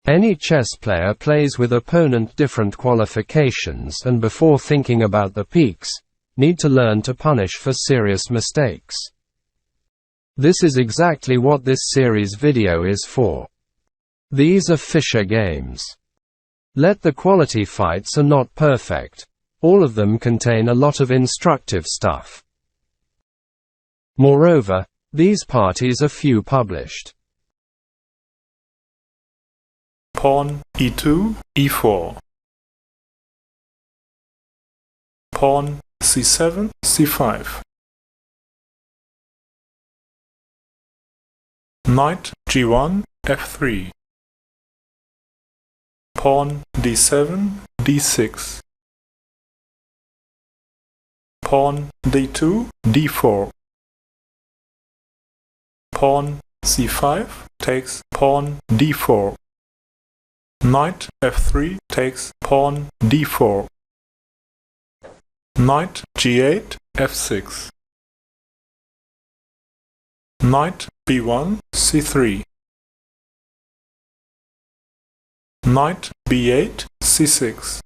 Any chess player plays with opponent different qualifications and before thinking about the peaks, need to learn to punish for serious mistakes. This is exactly what this series video is for. These are Fischer games. Let the quality fights are not perfect. All of them contain a lot of instructive stuff. Moreover, these parties are few published. Pawn e2, e4. Pawn c7, c5. Knight g1, f3. Pawn d7, d6. Pawn d2, d4. Pawn c5 takes pawn d4. Knight f3 takes pawn d4. Knight g8, f6. Knight b1, c3. Knight b8, c6.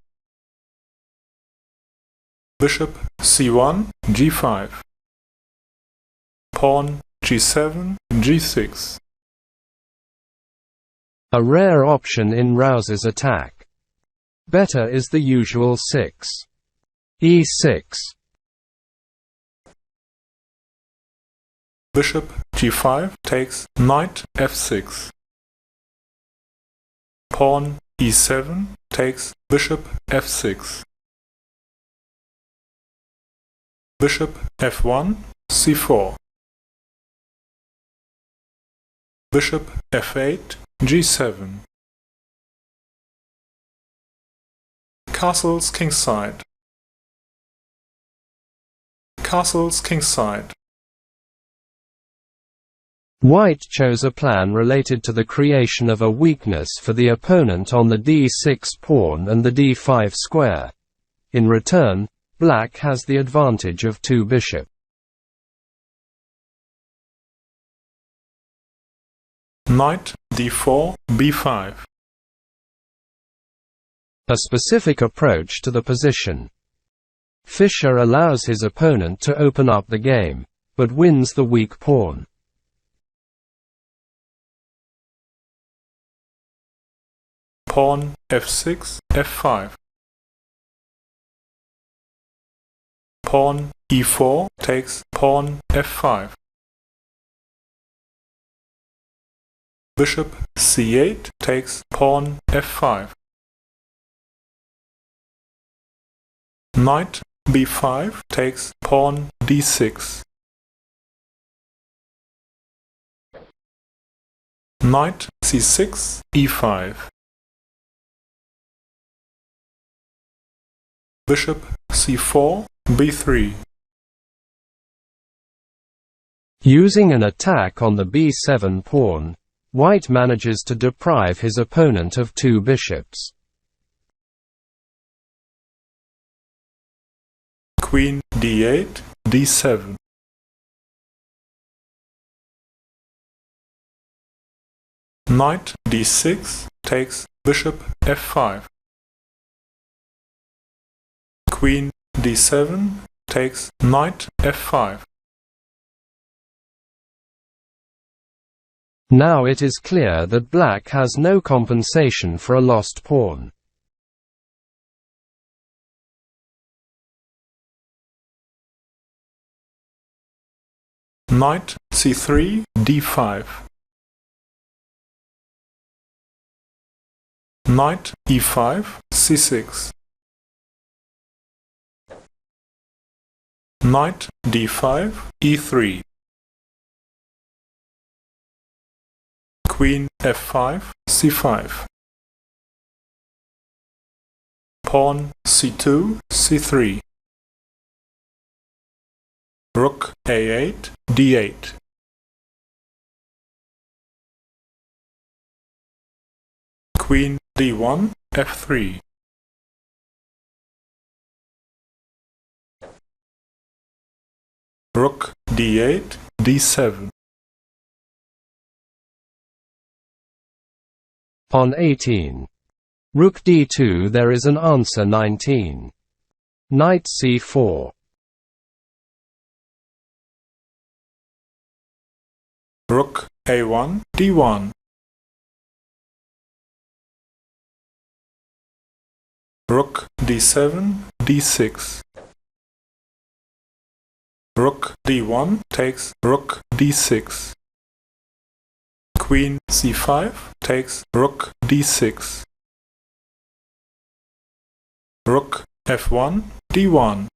Bishop c1, g5. Pawn g7, g6. A rare option in Rouse's attack. Better is the usual 6. e6. Bishop g5 takes knight f6. Pawn e7 takes bishop f6. Bishop f1, c4. Bishop f8, g7. Castles kingside. Castles kingside. White chose a plan related to the creation of a weakness for the opponent on the d6 pawn and the d5 square. In return, Black has the advantage of 2 bishops. Knight d4, b5. A specific approach to the position. Fischer allows his opponent to open up the game, but wins the weak pawn. Pawn f6, f5. Pawn e4 takes pawn f5. Bishop c8 takes pawn f5. Knight b5 takes pawn d6. Knight c6, e5. Bishop c4, b3. Using an attack on the b7 pawn, White manages to deprive his opponent of 2 bishops. Queen d8, d7. Knight d6 takes bishop f5. Queen d7 takes knight f5. Now it is clear that Black has no compensation for a lost pawn. Knight c3, d5. Knight e5, c6. Knight d5, e3. Queen f5, c5. Pawn c2, c3. Rook a8, d8. Queen d1, f3. Rook d8, d7. Pawn 18. Rook d2. There is an answer 19. Knight c4. Rook a1, d1. Rook d7, d6. Rook d1 takes rook d6. Queen c5 takes rook d6. Rook f1, d1.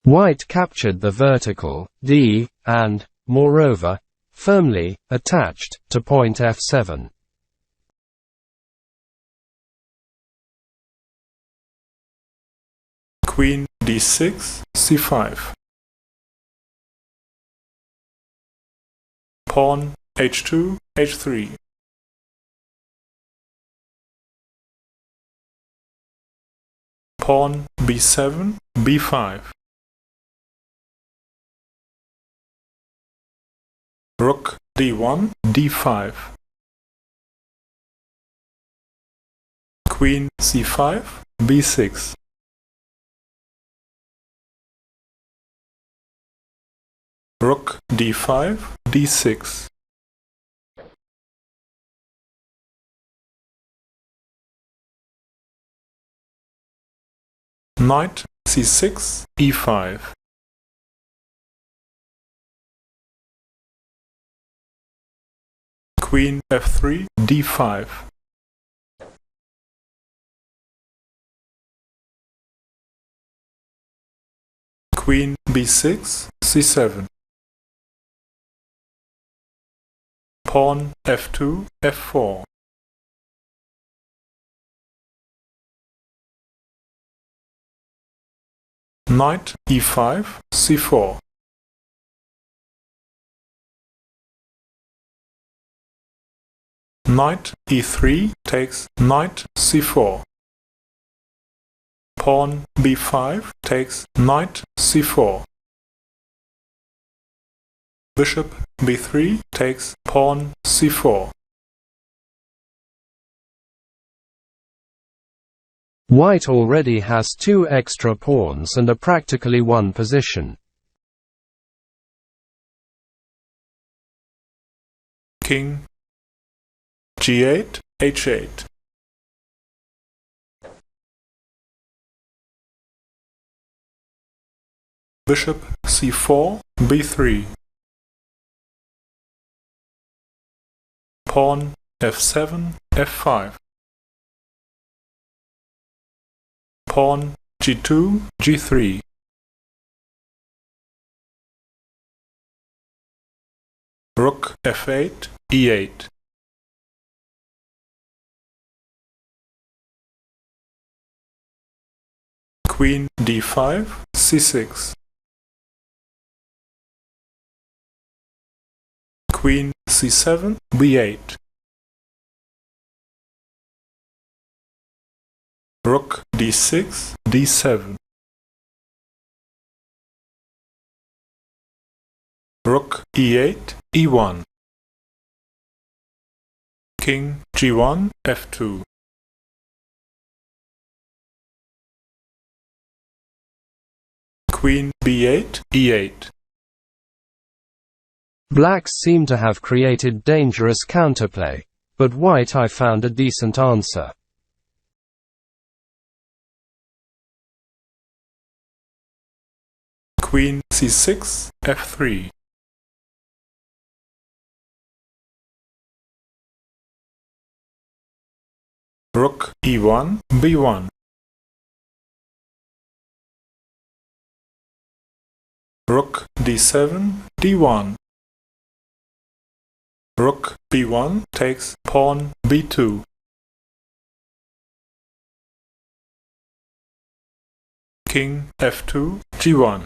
White captured the vertical, d, and, moreover, firmly, attached, to point f7. Queen d6, c5. Pawn h2, h3. Pawn b7, b5. Rook d1, d5. Queen c5, b6. Rook d5, d6. Knight c6, e5. Queen f3, d5. Queen b6, c7. Pawn f2, f4. Knight e5, c4. Knight e3 takes knight c4. Pawn b5 takes knight c4. Bishop b3 takes pawn c4. White already has 2 extra pawns and a practically won position. King g8, h8. Bishop c4, b3. Pawn f7, f5. Pawn g2, g3. Rook f8, e8. Queen d5, c6. Queen c7, b8. Rook d6, d7. Rook e8, e1. King g1, f2. Queen b8, e8. Blacks seem to have created dangerous counterplay, but white I found a decent answer. Queen c6, f3. Rook e1, b1. Rook d7, d1. Rook b1 takes pawn b2. King f2, g1.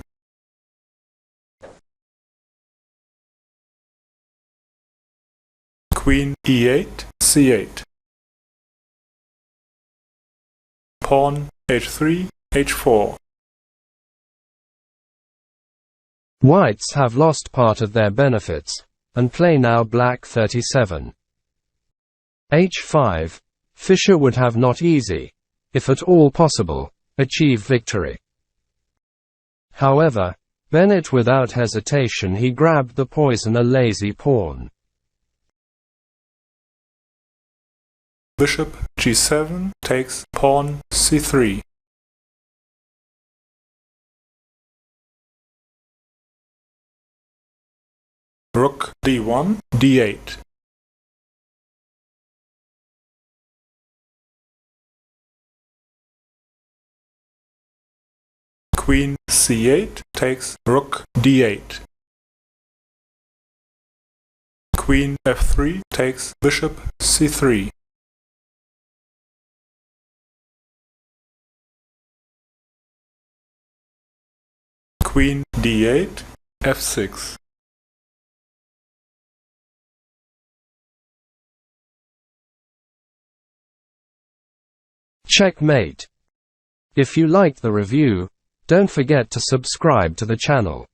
Queen e8, c8. Pawn h3, h4. Whites have lost part of their benefits, and play now black 37. h5. Fischer would have not easy, if at all possible, achieve victory. However, Bennet without hesitation he grabbed the poison a lazy pawn. Bishop g7 takes pawn c3. Rook d1, d8. Queen c8 takes rook d8. Queen f3 takes bishop c3. Queen d8, f6. Checkmate. If you liked the review, don't forget to subscribe to the channel.